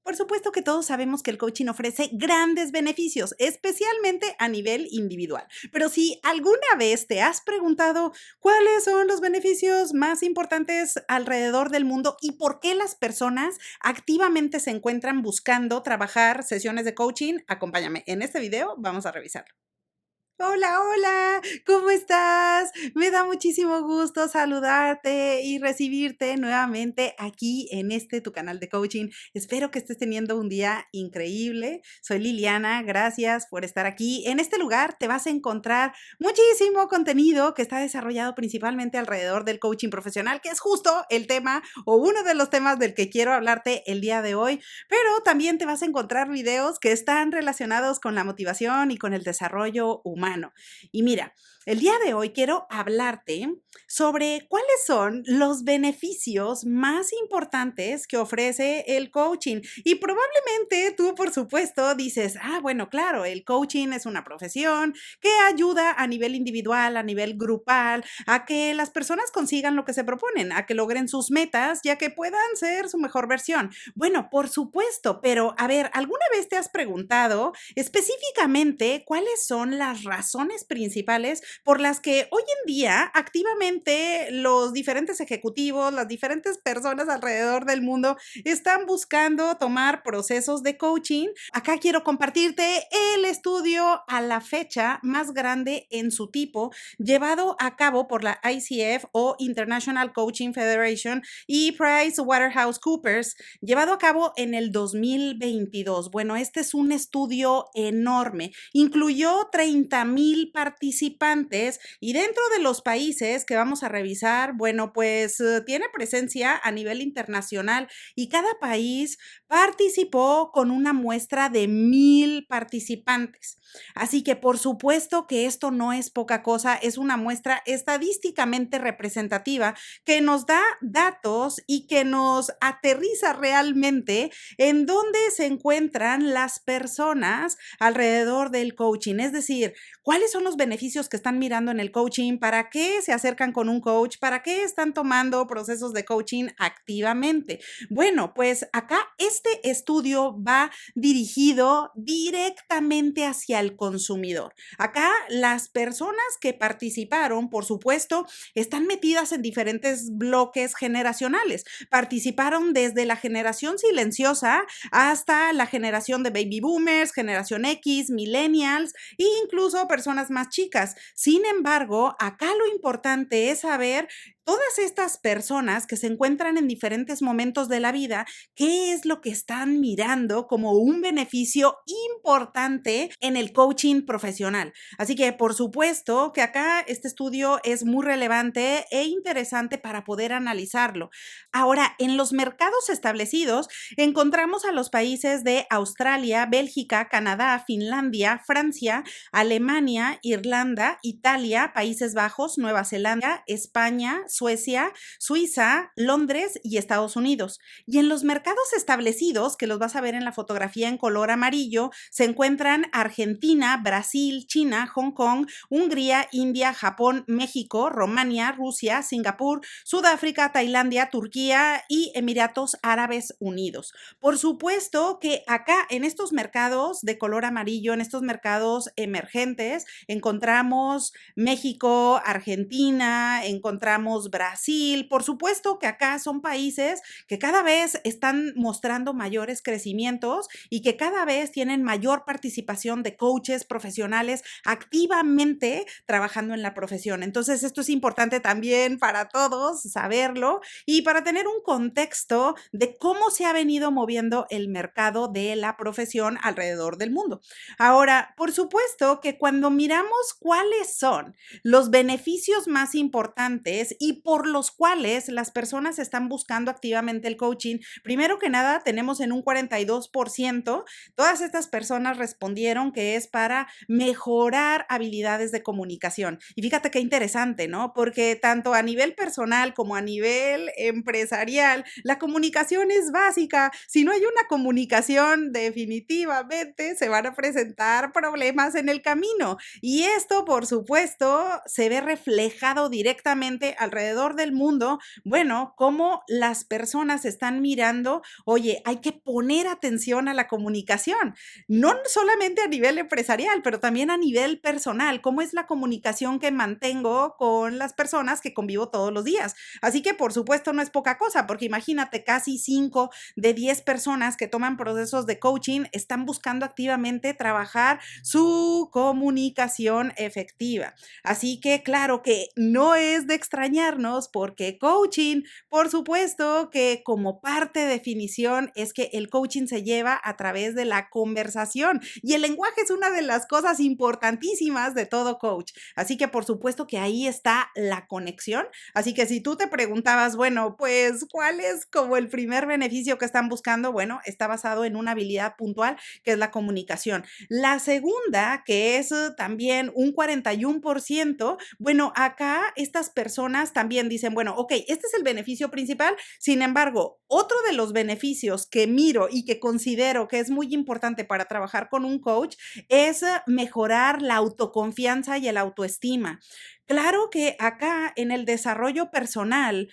Por supuesto que todos sabemos que el coaching ofrece grandes beneficios, especialmente a nivel individual. Pero si alguna vez te has preguntado cuáles son los beneficios más importantes alrededor del mundo y por qué las personas activamente se encuentran buscando trabajar sesiones de coaching, acompáñame. En este video vamos a revisarlo. Hola, hola, ¿cómo estás? Me da muchísimo gusto saludarte y recibirte nuevamente aquí en tu canal de coaching. Espero que estés teniendo un día increíble. Soy Liliana, gracias por estar aquí. En este lugar te vas a encontrar muchísimo contenido que está desarrollado principalmente alrededor del coaching profesional, que es justo el tema o uno de los temas del que quiero hablarte el día de hoy. Pero también te vas a encontrar videos que están relacionados con la motivación y con el desarrollo humano. Y mira, el día de hoy quiero hablarte sobre cuáles son los beneficios más importantes que ofrece el coaching. Y probablemente tú, por supuesto, dices, bueno, claro, el coaching es una profesión que ayuda a nivel individual, a nivel grupal, a que las personas consigan lo que se proponen, a que logren sus metas, ya que puedan ser su mejor versión. Bueno, por supuesto, pero a ver, ¿alguna vez te has preguntado específicamente cuáles son las razones principales por las que hoy en día activamente los diferentes ejecutivos, las diferentes personas alrededor del mundo están buscando tomar procesos de coaching? Acá quiero compartirte el estudio a la fecha más grande en su tipo, llevado a cabo por la ICF o International Coaching Federation y PricewaterhouseCoopers, llevado a cabo en el 2022. Bueno, este es un estudio enorme. Incluyó 30,000 participantes y dentro de los países que vamos a revisar, bueno, pues tiene presencia a nivel internacional y cada país participó con una muestra de 1,000 participantes. Así que por supuesto que esto no es poca cosa, es una muestra estadísticamente representativa que nos da datos y que nos aterriza realmente en dónde se encuentran las personas alrededor del coaching. Es decir, cuáles son los beneficios que están mirando en el coaching, para qué se acercan con un coach, para qué están tomando procesos de coaching activamente. Bueno, pues acá este estudio va dirigido directamente hacia el consumidor. Acá las personas que participaron, por supuesto, están metidas en diferentes bloques generacionales. Participaron desde la generación silenciosa hasta la generación de baby boomers, generación X, millennials e incluso personas más chicas. Sin embargo, acá lo importante es saber todas estas personas que se encuentran en diferentes momentos de la vida, qué es lo que están mirando como un beneficio importante en el coaching profesional. Así que por supuesto que acá este estudio es muy relevante e interesante para poder analizarlo. Ahora, en los mercados establecidos encontramos a los países de Australia, Bélgica, Canadá, Finlandia, Francia, Alemania, Irlanda, Italia, Países Bajos, Nueva Zelanda, España, Suecia, Suiza, Londres y Estados Unidos. Y en los mercados establecidos, que los vas a ver en la fotografía en color amarillo, se encuentran Argentina, Brasil, China, Hong Kong, Hungría, India, Japón, México, Rumania, Rusia, Singapur, Sudáfrica, Tailandia, Turquía y Emiratos Árabes Unidos. Por supuesto que acá en estos mercados de color amarillo, en estos mercados emergentes, encontramos México, Argentina, encontramos Brasil. Por supuesto que acá son países que cada vez están mostrando mayores crecimientos y que cada vez tienen mayor participación de coaches profesionales activamente trabajando en la profesión. Entonces, esto es importante también para todos saberlo y para tener un contexto de cómo se ha venido moviendo el mercado de la profesión alrededor del mundo. Ahora, por supuesto que cuando miramos cuáles son los beneficios más importantes y por los cuales las personas están buscando activamente el coaching, primero que nada tenemos en un 42%, todas estas personas respondieron que es para mejorar habilidades de comunicación. Y fíjate qué interesante, ¿no? Porque tanto a nivel personal como a nivel empresarial, la comunicación es básica. Si no hay una comunicación, definitivamente se van a presentar problemas en el camino. Y esto, por supuesto, se ve reflejado directamente alrededor del mundo, bueno, cómo las personas están mirando, oye, hay que poner atención a la comunicación, no solamente a nivel empresarial, pero también a nivel personal, cómo es la comunicación que mantengo con las personas que convivo todos los días. Así que, por supuesto, no es poca cosa, porque imagínate, casi 5 de 10 personas que toman procesos de coaching están buscando activamente trabajar su comunicación efectiva. Así que claro que no es de extrañarnos porque coaching, por supuesto que como parte de definición es que el coaching se lleva a través de la conversación y el lenguaje es una de las cosas importantísimas de todo coach. Así que por supuesto que ahí está la conexión. Así que si tú te preguntabas, bueno, pues, ¿cuál es como el primer beneficio que están buscando? Bueno, está basado en una habilidad puntual que es la comunicación. La segunda, que es también un 41%, bueno, acá estas personas también dicen, bueno, ok, este es el beneficio principal, sin embargo, otro de los beneficios que miro y que considero que es muy importante para trabajar con un coach es mejorar la autoconfianza y el autoestima. Claro que acá en el desarrollo personal,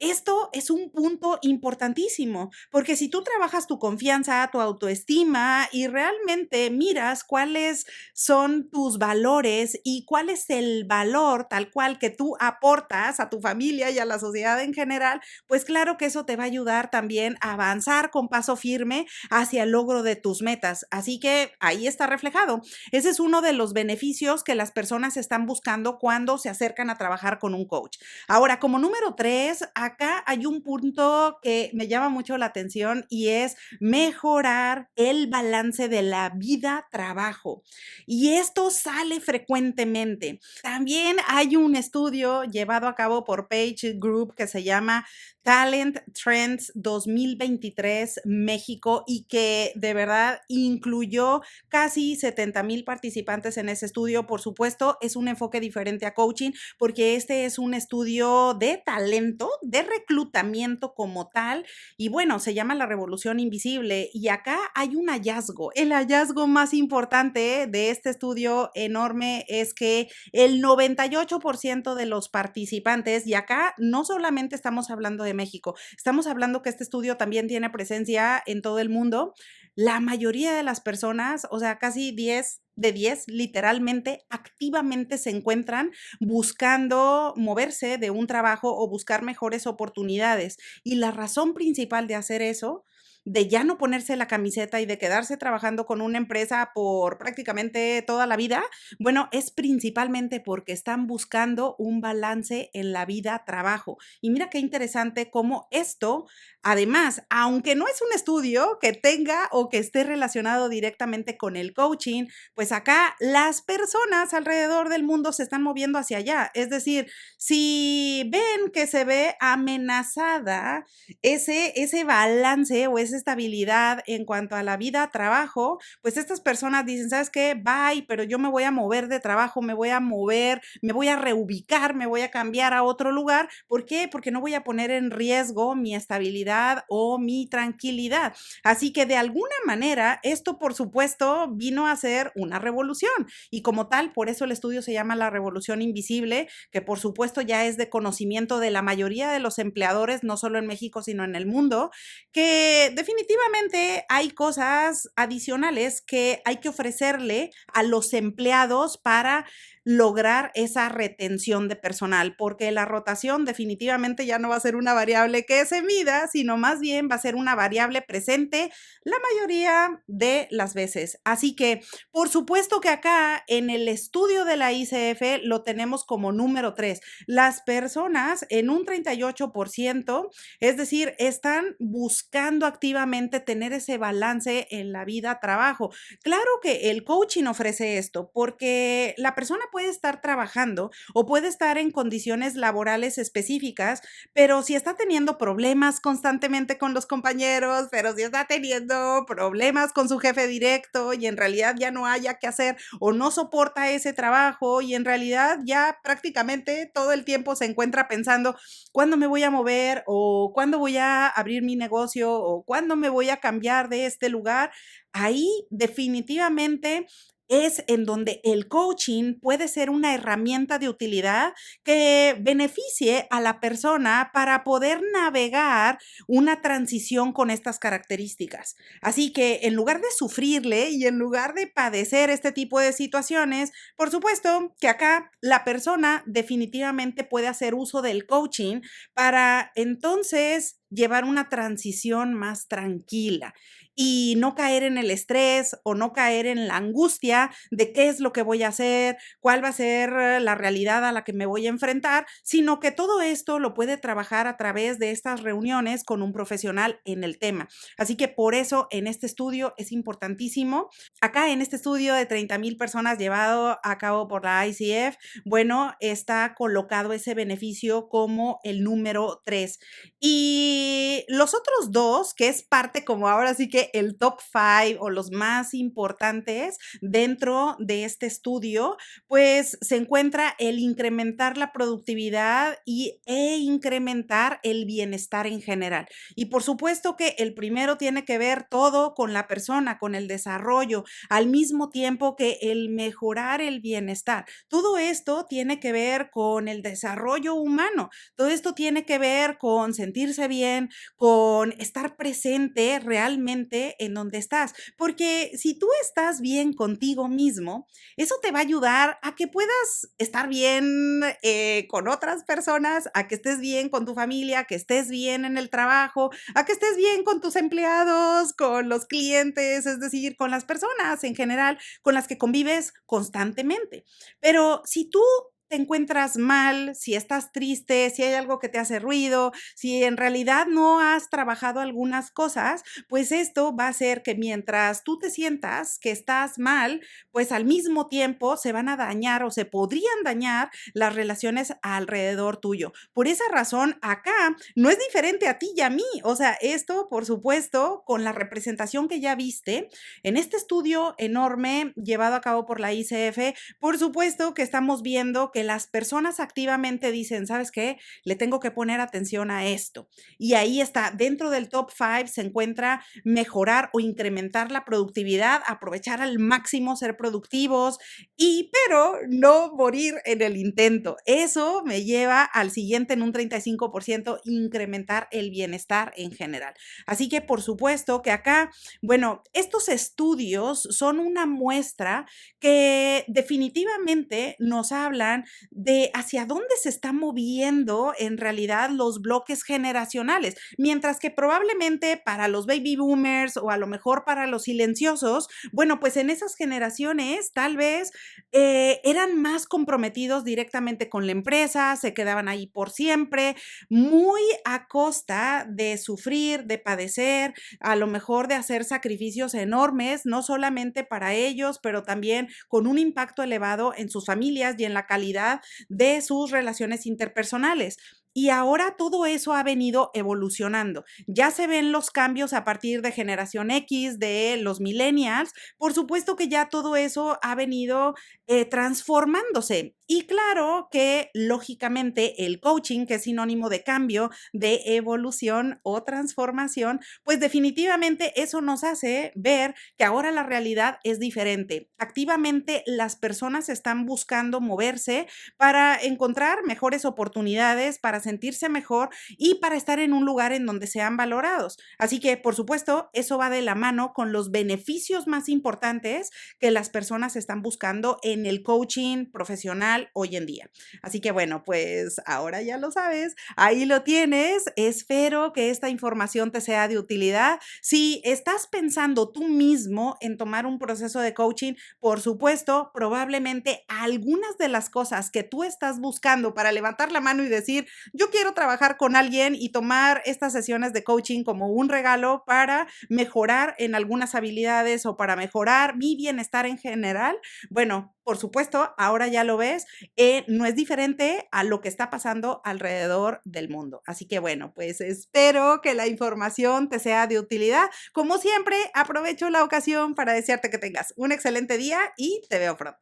esto es un punto importantísimo, porque si tú trabajas tu confianza, tu autoestima y realmente miras cuáles son tus valores y cuál es el valor tal cual que tú aportas a tu familia y a la sociedad en general, pues claro que eso te va a ayudar también a avanzar con paso firme hacia el logro de tus metas. Así que ahí está reflejado. Ese es uno de los beneficios que las personas están buscando cuando se acercan a trabajar con un coach. Ahora, como número 3, acá hay un punto que me llama mucho la atención y es mejorar el balance de la vida-trabajo. Y esto sale frecuentemente. También hay un estudio llevado a cabo por Page Group que se llama Talent Trends 2023 México y que de verdad incluyó casi 70,000 participantes en ese estudio. Por supuesto, es un enfoque diferente a coaching porque este es un estudio de talento, de reclutamiento como tal, y bueno, se llama La Revolución Invisible. Y acá hay un hallazgo. El hallazgo más importante de este estudio enorme es que el 98% de los participantes, y acá no solamente estamos hablando de México, estamos hablando que este estudio también tiene presencia en todo el mundo, la mayoría de las personas, o sea, casi 10 de 10, literalmente, activamente se encuentran buscando moverse de un trabajo o buscar mejores oportunidades. Y la razón principal de hacer eso, de ya no ponerse la camiseta y de quedarse trabajando con una empresa por prácticamente toda la vida, bueno, es principalmente porque están buscando un balance en la vida-trabajo. Y mira qué interesante cómo esto, además, aunque no es un estudio que tenga o que esté relacionado directamente con el coaching, pues acá las personas alrededor del mundo se están moviendo hacia allá. Es decir, si ven que se ve amenazada ese balance o esa estabilidad en cuanto a la vida, trabajo, pues estas personas dicen, ¿sabes qué? Bye, pero yo me voy a mover de trabajo, me voy a mover, me voy a reubicar, me voy a cambiar a otro lugar. ¿Por qué? Porque no voy a poner en riesgo mi estabilidad o mi tranquilidad. Así que de alguna manera, esto por supuesto vino a ser una revolución y como tal, por eso el estudio se llama La Revolución Invisible, que por supuesto ya es de conocimiento de la mayoría de los empleadores, no solo en México, sino en el mundo, que definitivamente hay cosas adicionales que hay que ofrecerle a los empleados para lograr esa retención de personal, porque la rotación definitivamente ya no va a ser una variable que se mida, sino más bien va a ser una variable presente la mayoría de las veces. Así que, por supuesto que acá en el estudio de la ICF lo tenemos como número 3. Las personas en un 38%, es decir, están buscando activamente tener ese balance en la vida-trabajo. Claro que el coaching ofrece esto, porque la persona puede estar trabajando o puede estar en condiciones laborales específicas, pero si está teniendo problemas constantemente con los compañeros, pero si está teniendo problemas con su jefe directo y en realidad ya no haya que hacer o no soporta ese trabajo y en realidad ya prácticamente todo el tiempo se encuentra pensando, ¿cuándo me voy a mover o cuándo voy a abrir mi negocio o cuándo me voy a cambiar de este lugar? Ahí definitivamente es en donde el coaching puede ser una herramienta de utilidad que beneficie a la persona para poder navegar una transición con estas características. Así que en lugar de sufrirle y en lugar de padecer este tipo de situaciones, por supuesto que acá la persona definitivamente puede hacer uso del coaching para entonces llevar una transición más tranquila y no caer en el estrés o no caer en la angustia de qué es lo que voy a hacer, cuál va a ser la realidad a la que me voy a enfrentar, sino que todo esto lo puede trabajar a través de estas reuniones con un profesional en el tema. Así que por eso en este estudio es importantísimo. Acá en este estudio de 30,000 personas llevado a cabo por la ICF, bueno, está colocado ese beneficio como el número 3. Y los otros dos, que es parte como ahora sí que el top 5 o los más importantes dentro de este estudio, pues se encuentra el incrementar la productividad e incrementar el bienestar en general. Y por supuesto que el primero tiene que ver todo con la persona, con el desarrollo, al mismo tiempo que el mejorar el bienestar. Todo esto tiene que ver con el desarrollo humano. Todo esto tiene que ver con sentirse bien, con estar presente realmente en donde estás. Porque si tú estás bien contigo mismo, eso te va a ayudar a que puedas estar bien con otras personas, a que estés bien con tu familia, que estés bien en el trabajo, a que estés bien con tus empleados, con los clientes, es decir, con las personas en general con las que convives constantemente. Pero si tú te encuentras mal, si estás triste, si hay algo que te hace ruido, si en realidad no has trabajado algunas cosas, pues esto va a hacer que mientras tú te sientas que estás mal, pues al mismo tiempo se van a dañar o se podrían dañar las relaciones alrededor tuyo. Por esa razón, acá no es diferente a ti y a mí. O sea, esto, por supuesto, con la representación que ya viste, en este estudio enorme llevado a cabo por la ICF, por supuesto que estamos viendo que las personas activamente dicen, ¿sabes qué? Le tengo que poner atención a esto. Y ahí está, dentro del top 5 se encuentra mejorar o incrementar la productividad, aprovechar al máximo, ser productivos pero no morir en el intento. Eso me lleva al siguiente en un 35%, incrementar el bienestar en general. Así que por supuesto que acá, bueno, estos estudios son una muestra que definitivamente nos hablan de hacia dónde se están moviendo en realidad los bloques generacionales, mientras que probablemente para los baby boomers o a lo mejor para los silenciosos, bueno, pues en esas generaciones tal vez eran más comprometidos directamente con la empresa, se quedaban ahí por siempre, muy a costa de sufrir, de padecer, a lo mejor de hacer sacrificios enormes, no solamente para ellos, pero también con un impacto elevado en sus familias y en la calidad de sus relaciones interpersonales. Y ahora todo eso ha venido evolucionando. Ya se ven los cambios a partir de generación X, de los millennials. Por supuesto que ya todo eso ha venido transformándose. Y claro que lógicamente el coaching, que es sinónimo de cambio, de evolución o transformación, pues definitivamente eso nos hace ver que ahora la realidad es diferente. Activamente las personas están buscando moverse para encontrar mejores oportunidades, para sentirse mejor y para estar en un lugar en donde sean valorados. Así que, por supuesto, eso va de la mano con los beneficios más importantes que las personas están buscando en el coaching profesional hoy en día. Así que bueno, pues ahora ya lo sabes, ahí lo tienes. Espero que esta información te sea de utilidad. Si estás pensando tú mismo en tomar un proceso de coaching, por supuesto, probablemente algunas de las cosas que tú estás buscando para levantar la mano y decir, yo quiero trabajar con alguien y tomar estas sesiones de coaching como un regalo para mejorar en algunas habilidades o para mejorar mi bienestar en general. Bueno, por supuesto, ahora ya lo ves, no es diferente a lo que está pasando alrededor del mundo. Así que bueno, pues espero que la información te sea de utilidad. Como siempre, aprovecho la ocasión para desearte que tengas un excelente día y te veo pronto.